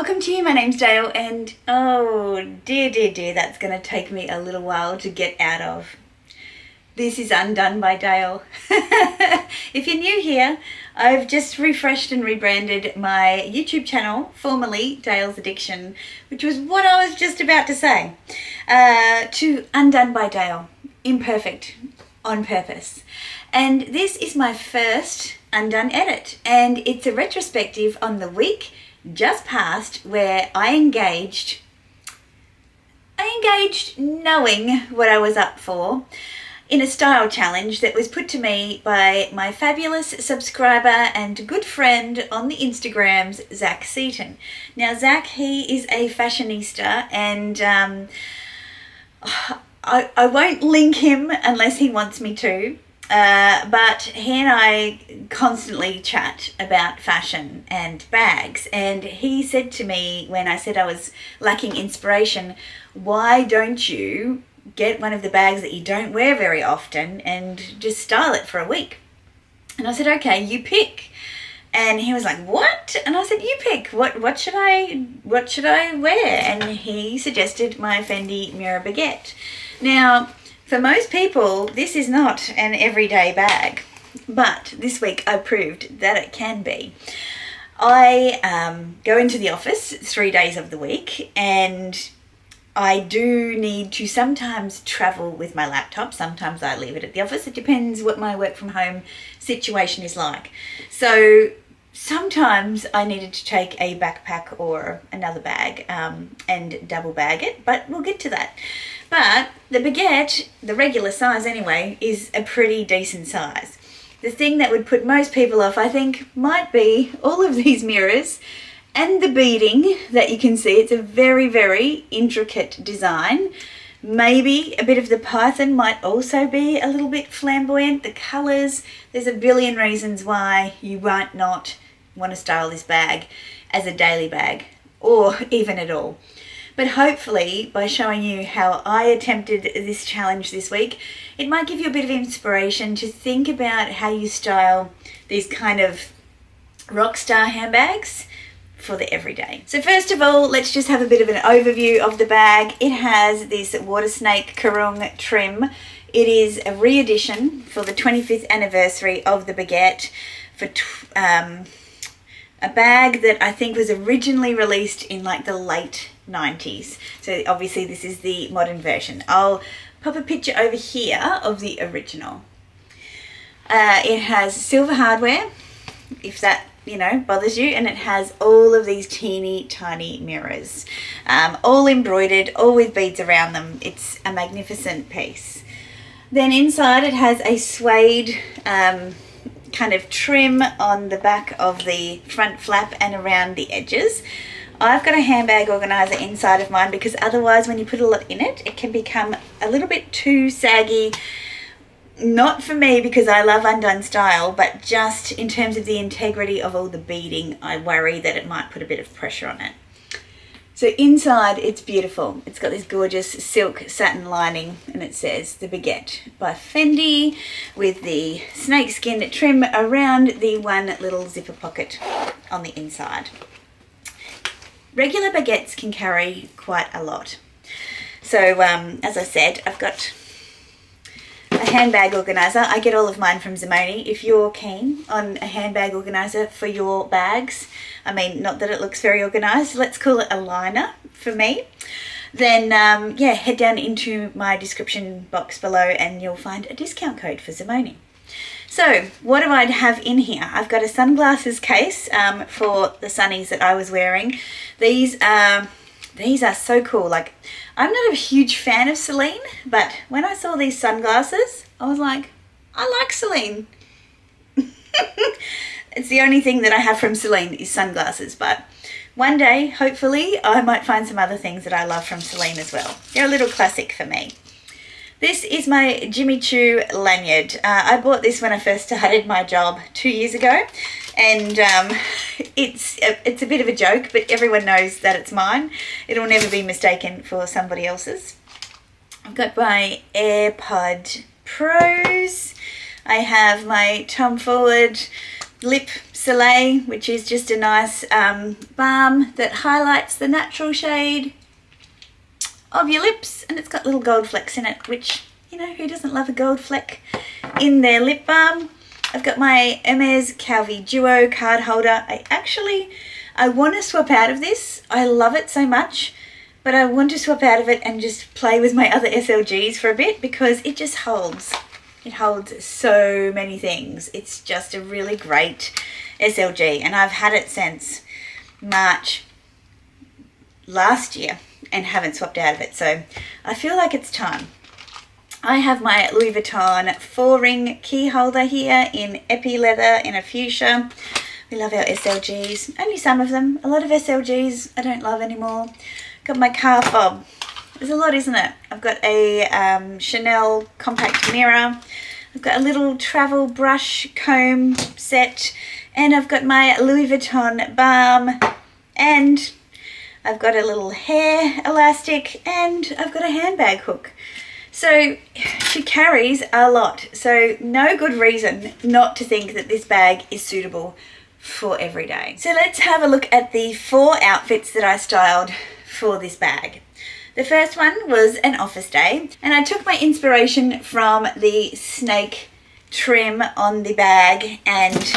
Welcome to you, my name's Dale, and oh dear, that's going to take me a little while to get out of. This is Undone by Dale. If you're new here, I've just refreshed and rebranded my YouTube channel, formerly Dale's Addiction, which was what I was just about to say, to Undone by Dale, imperfect, on purpose. And this is my first Undone edit, and it's a retrospective on the week just past where I engaged knowing what I was up for in a style challenge that was put to me by my fabulous subscriber and good friend on the Instagrams, Zack. Now Zack, he is a fashionista, and I won't link him unless he wants me to. But he and I constantly chat about fashion and bags, and he said to me when I said I was lacking inspiration, why don't you get one of the bags that you don't wear very often and just style it for a week? And I said, okay, you pick. And he was like, what? And I said, you pick. What should I wear? And he suggested my Fendi Mirror Baguette. Now, for most people, this is not an everyday bag, but this week I proved that it can be. I go into the office 3 days of the week, and I do need to sometimes travel with my laptop. Sometimes I leave it at the office. It depends what my work from home situation is like. So sometimes I needed to take a backpack or another bag and double bag it, but we'll get to that. But the baguette, the regular size anyway, is a pretty decent size. The thing that would put most people off, I think, might be all of these mirrors and the beading that you can see. It's a very, very intricate design. Maybe a bit of the python might also be a little bit flamboyant. The colours, there's a billion reasons why you might not want to style this bag as a daily bag or even at all. But hopefully, by showing you how I attempted this challenge this week, it might give you a bit of inspiration to think about how you style these kind of rock star handbags for the everyday. So first of all, let's just have a bit of an overview of the bag. It has this water snake karung trim. It is a re-edition for the 25th anniversary of the baguette, for a bag that I think was originally released in like the late 90s. So obviously this is the modern version. I'll pop a picture over here of the original. It has silver hardware, if that bothers you, and it has all of these teeny tiny mirrors, all embroidered, all with beads around them. It's a magnificent piece. Then inside it has a suede kind of trim on the back of the front flap and around the edges. I've got a handbag organizer inside of mine because otherwise when you put a lot in it, it can become a little bit too saggy. Not for me because I love undone style, but just in terms of the integrity of all the beading, I worry that it might put a bit of pressure on it. So inside it's beautiful. It's got this gorgeous silk satin lining, and it says the Baguette by Fendi with the snakeskin trim around the one little zipper pocket on the inside. Regular baguettes can carry quite a lot. So as I said, I've got a handbag organizer. I get all of mine from Zimoni. If you're keen on a handbag organizer for your bags, I mean, not that it looks very organized, let's call it a liner for me, then head down into my description box below and you'll find a discount code for Zimoni. So what do I have in here? I've got a sunglasses case for the sunnies that I was wearing. These are so cool. Like, I'm not a huge fan of Celine, but when I saw these sunglasses, I was like, I like Celine. It's the only thing that I have from Celine is sunglasses, but one day, hopefully, I might find some other things that I love from Celine as well. They're a little classic for me. This is my Jimmy Choo lanyard. I bought this when I first started my job 2 years ago, and it's a bit of a joke, but everyone knows that it's mine. It'll never be mistaken for somebody else's. I've got my AirPod Pros. I have my Tom Ford Lip Soleil, which is just a nice balm that highlights the natural shade of your lips, and it's got little gold flecks in it, which, you know, who doesn't love a gold fleck in their lip balm. I've got my Hermes Calvi Duo card holder. I want to swap out of this. I love it so much, but I want to swap out of it and just play with my other SLGs for a bit, because it just holds. It holds so many things. It's just a really great SLG, and I've had it since March last year and haven't swapped out of it, so I feel like it's time. I have my Louis Vuitton 4-ring key holder here in epi leather in a fuchsia. We love our SLGs, only some of them. A lot of SLGs I don't love anymore. Got my car fob. There's a lot, isn't it? I've got a Chanel compact mirror. I've got a little travel brush comb set, and I've got my Louis Vuitton balm, and I've got a little hair elastic, and I've got a handbag hook. So she carries a lot. So no good reason not to think that this bag is suitable for every day. So let's have a look at the 4 outfits that I styled for this bag. The first one was an office day, and I took my inspiration from the snake trim on the bag and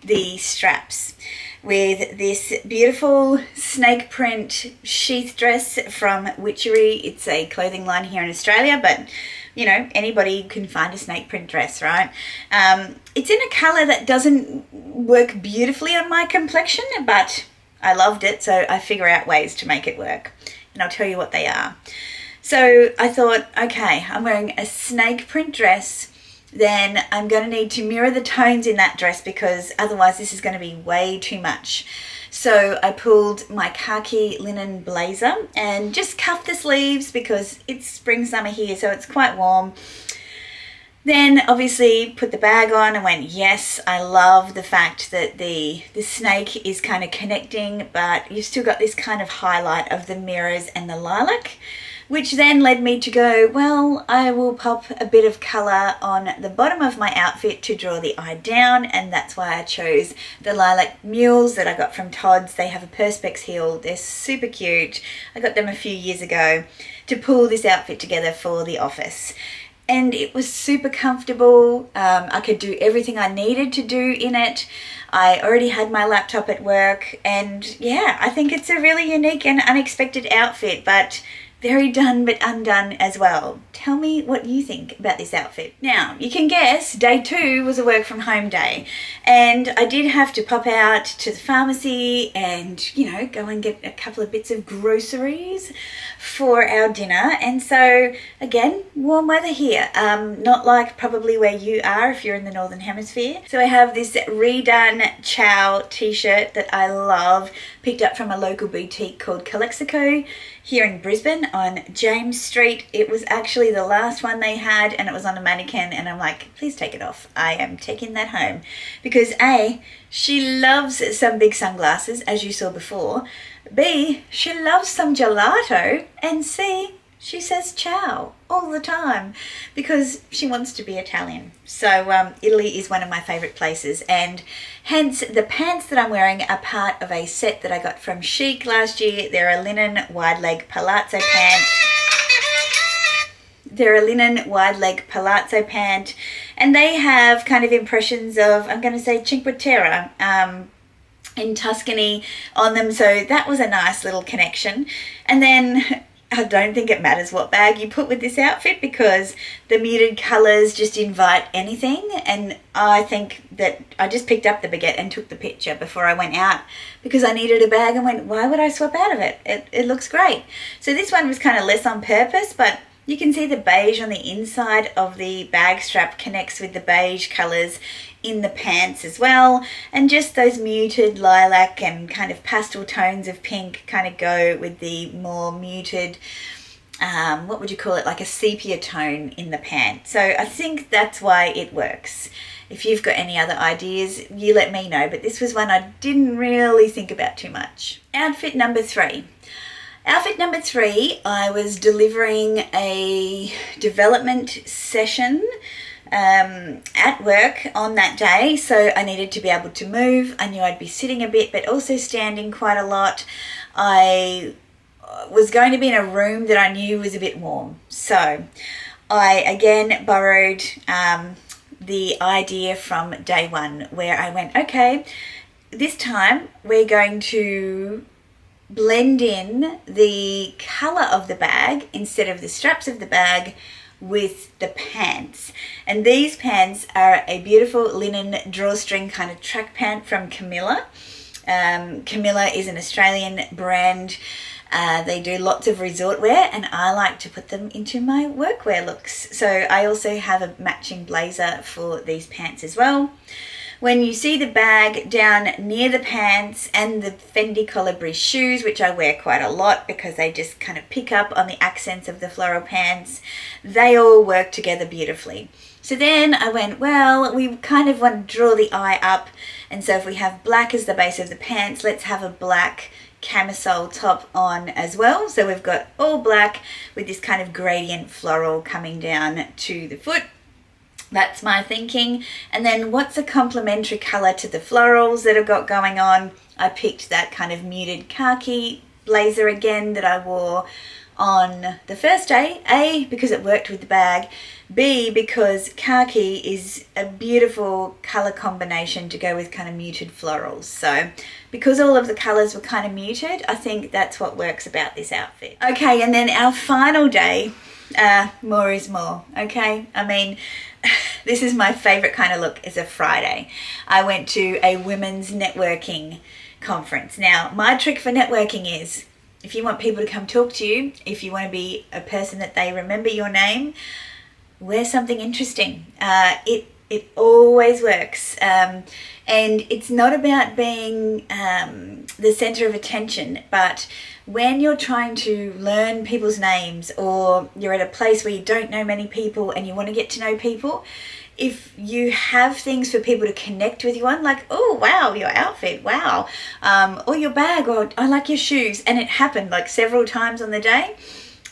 the straps, with this beautiful snake print sheath dress from Witchery. It's a clothing line here in Australia, but you know, anybody can find a snake print dress, right? It's in a colour that doesn't work beautifully on my complexion, but I loved it, so I figure out ways to make it work, and I'll tell you what they are. So I thought, okay, I'm wearing a snake print dress, then I'm going to need to mirror the tones in that dress, because otherwise this is going to be way too much. So I pulled my khaki linen blazer and just cuffed the sleeves because it's spring summer here, so it's quite warm. Then obviously put the bag on and went, yes, I love the fact that the snake is kind of connecting, but you've still got this kind of highlight of the mirrors and the lilac, which then led me to go, well, I will pop a bit of colour on the bottom of my outfit to draw the eye down, and that's why I chose the lilac mules that I got from Todd's. They have a perspex heel. They're super cute. I got them a few years ago to pull this outfit together for the office. And it was super comfortable. I could do everything I needed to do in it. I already had my laptop at work, and yeah, I think it's a really unique and unexpected outfit, but very done but undone as well. Tell me what you think about this outfit. Now, you can guess day 2 was a work from home day, and I did have to pop out to the pharmacy and, you know, go and get a couple of bits of groceries for our dinner. And so again, warm weather here, not like probably where you are if you're in the Northern Hemisphere. So I have this redone Chow t-shirt that I love, picked up from a local boutique called Calexico here in Brisbane on James Street. It was actually the last one they had, and it was on a mannequin, and I'm like, please take it off. I am taking that home, because A, she loves some big sunglasses, as you saw before. B, she loves some gelato, and C, she says ciao all the time because she wants to be Italian. So Italy is one of my favourite places, and hence the pants that I'm wearing are part of a set that I got from Chic last year. They're a linen wide leg palazzo pant. And they have kind of impressions of, I'm going to say, Cinque Terre in Tuscany on them. So that was a nice little connection. And then I don't think it matters what bag you put with this outfit, because the muted colours just invite anything. And I think that I just picked up the baguette and took the picture before I went out because I needed a bag, and went, why would I swap out of it? It looks great. So this one was kind of less on purpose, but you can see the beige on the inside of the bag strap connects with the beige colours in the pants as well, and just those muted lilac and kind of pastel tones of pink kind of go with the more muted, what would you call it, like a sepia tone in the pant. So I think that's why it works. If you've got any other ideas, you let me know, but this was one I didn't really think about too much. Outfit number 3. Outfit number 3, I was delivering a development session at work on that day, so I needed to be able to move. I knew I'd be sitting a bit but also standing quite a lot. I was going to be in a room that I knew was a bit warm, so I again borrowed the idea from day one, where I went, okay, this time we're going to blend in the colour of the bag instead of the straps of the bag with the pants. And these pants are a beautiful linen drawstring kind of track pant from Camilla. Camilla is an Australian brand. They do lots of resort wear, and I like to put them into my workwear looks. So I also have a matching blazer for these pants as well. When you see the bag down near the pants and the Fendi Colibri shoes, which I wear quite a lot because they just kind of pick up on the accents of the floral pants, they all work together beautifully. So then I went, well, we kind of want to draw the eye up, and so if we have black as the base of the pants, let's have a black camisole top on as well. So we've got all black with this kind of gradient floral coming down to the foot. That's my thinking. And then what's a complementary colour to the florals that I've got going on? I picked that kind of muted khaki blazer again that I wore on the first day. A, because it worked with the bag. B, because khaki is a beautiful colour combination to go with kind of muted florals. So because all of the colours were kind of muted, I think that's what works about this outfit. Okay, and then our final day, more is more, okay? I mean, this is my favourite kind of look. It's a Friday. I went to a women's networking conference. Now, my trick for networking is, if you want people to come talk to you, if you want to be a person that they remember your name, wear something interesting. It always works. And it's not about being the centre of attention, but when you're trying to learn people's names, or you're at a place where you don't know many people and you want to get to know people, if you have things for people to connect with you on, like, oh, wow, your outfit, wow, or your bag, or I like your shoes, and it happened like several times on the day,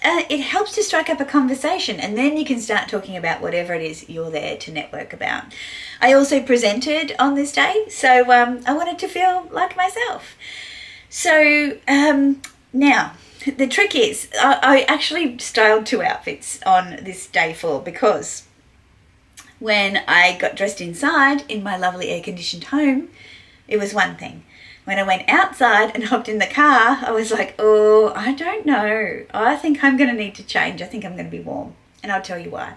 it helps to strike up a conversation, and then you can start talking about whatever it is you're there to network about. I also presented on this day, so I wanted to feel like myself. So now, the trick is, I actually styled 2 outfits on this day 4, because when I got dressed inside in my lovely air-conditioned home, it was one thing. When I went outside and hopped in the car, I was like, oh, I don't know. I think I'm going to need to change. I think I'm going to be warm. And I'll tell you why.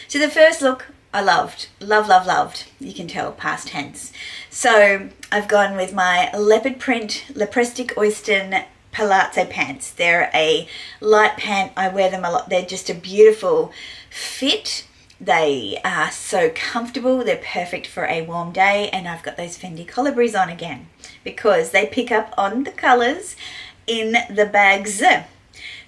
So the first look I loved. Loved. You can tell, past tense. So I've gone with my leopard print Leprestic Oyster palazzo pants. They're a light pant. I wear them a lot. They're just a beautiful fit. They are so comfortable. They're perfect for a warm day. And I've got those Fendi Colibris on again, because they pick up on the colours in the bags.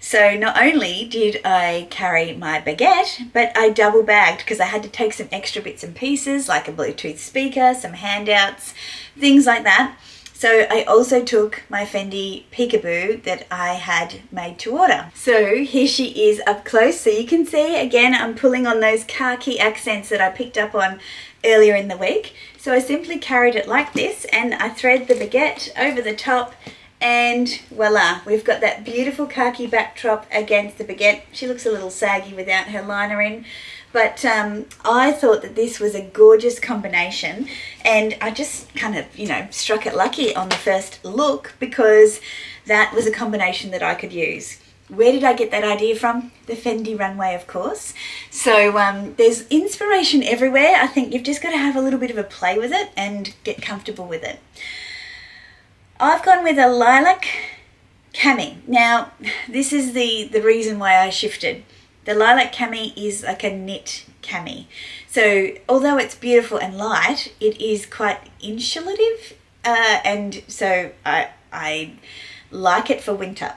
So not only did I carry my baguette, but I double bagged, because I had to take some extra bits and pieces, like a Bluetooth speaker, some handouts, things like that. So I also took my Fendi Peekaboo that I had made to order. So here she is up close. So you can see, again, I'm pulling on those khaki accents that I picked up on earlier in the week. So I simply carried it like this, and I thread the baguette over the top, and voila, we've got that beautiful khaki backdrop against the baguette. She looks a little saggy without her liner in, but I thought that this was a gorgeous combination, and I just kind of, struck it lucky on the first look, because that was a combination that I could use. Where did I get that idea from? The Fendi runway, of course. So there's inspiration everywhere. I think you've just got to have a little bit of a play with it and get comfortable with it. I've gone with a lilac cami. Now, this is the reason why I shifted. The lilac cami is like a knit cami. So although it's beautiful and light, it is quite insulative. And so I like it for winter.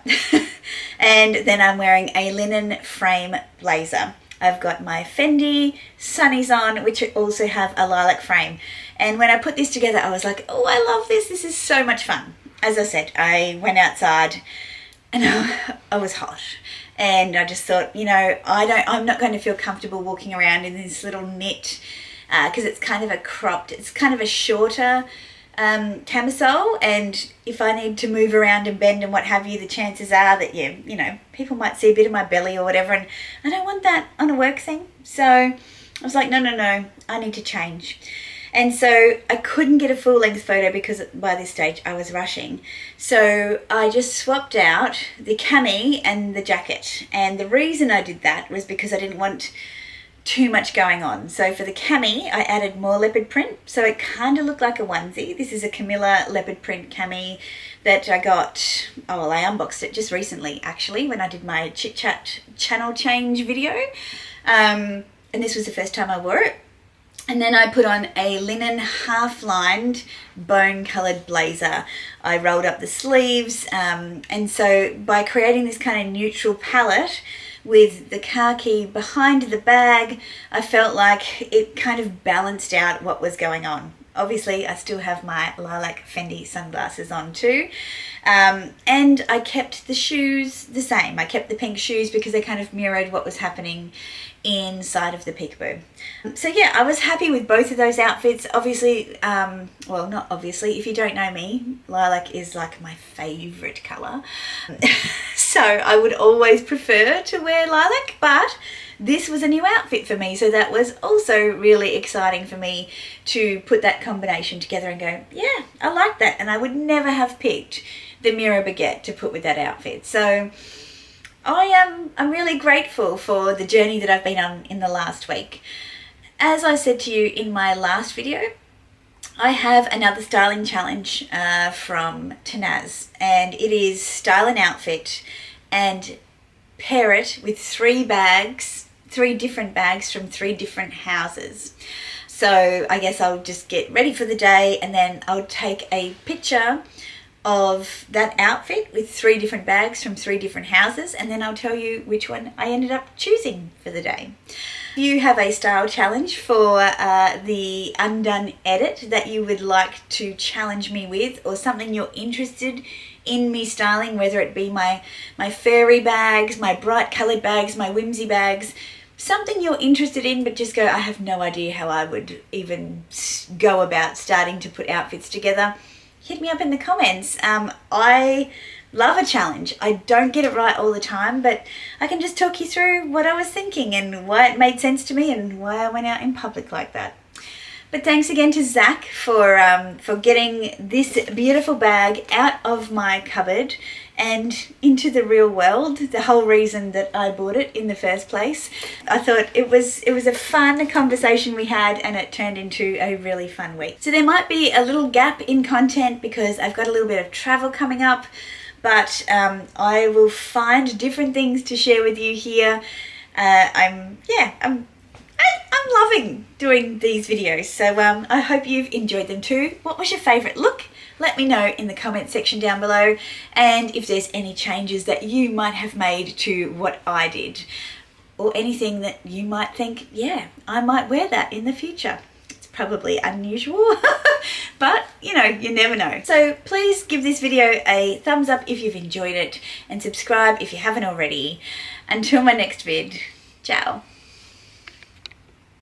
And then I'm wearing a linen frame blazer. I've got my Fendi sunnies on, which also have a lilac frame. And when I put this together, I was like, oh, I love this. This is so much fun. As I said, I went outside and I was hot. And I just thought, you know, I'm not going to feel comfortable walking around in this little knit, because it's kind of a cropped, it's kind of a shorter camisole, and if I need to move around and bend and what have you, the chances are that you know, people might see a bit of my belly or whatever, and I don't want that on a work thing. So I was like, no, I need to change. And so I couldn't get a full length photo because by this stage I was rushing. So I just swapped out the cami and the jacket. And the reason I did that was because I didn't want too much going on. So for the cami, I added more leopard print. So it kind of looked like a onesie. This is a Camilla leopard print cami that I got, oh, well, I unboxed it just recently, actually, when I did my Chit Chat channel change video. And this was the first time I wore it. And then I put on a linen half-lined bone-coloured blazer. I rolled up the sleeves, and so by creating this kind of neutral palette with the khaki behind the bag, I felt like it kind of balanced out what was going on. Obviously, I still have my lilac Fendi sunglasses on too. And I kept the shoes the same. I kept the pink shoes because they kind of mirrored what was happening inside of the peekaboo. So yeah, I was happy with both of those outfits. Obviously, well, not obviously, if you don't know me, lilac is like my favourite colour. So I would always prefer to wear lilac, but this was a new outfit for me, so that was also really exciting for me to put that combination together and go, yeah, I like that. And I would never have picked the mirror baguette to put with that outfit. So I'm really grateful for the journey that I've been on in the last week. As I said to you in my last video, I have another styling challenge from Tanaz, and it is style an outfit and pair it with three different bags from 3 different houses. So I guess I'll just get ready for the day, and then I'll take a picture of that outfit with 3 different bags from 3 different houses, and then I'll tell you which one I ended up choosing for the day. If you have a style challenge for the Undone edit that you would like to challenge me with, or something you're interested in me styling, whether it be my fairy bags, my bright coloured bags, my whimsy bags, something you're interested in but just go, I have no idea how I would even go about starting to put outfits together, hit me up in the comments. I love a challenge. I don't get it right all the time, but I can just talk you through what I was thinking and why it made sense to me and why I went out in public like that. But thanks again to Zack for getting this beautiful bag out of my cupboard and into the real world, the whole reason that I bought it in the first place. I thought it was a fun conversation we had, and it turned into a really fun week. So there might be a little gap in content because I've got a little bit of travel coming up, but I will find different things to share with you here. I'm loving doing these videos, so I hope you've enjoyed them too. What was your favourite look? Let me know in the comment section down below, and if there's any changes that you might have made to what I did, or anything that you might think, yeah, I might wear that in the future. It's probably unusual, but you know, you never know. So please give this video a thumbs up if you've enjoyed it, and subscribe if you haven't already. Until my next vid, ciao.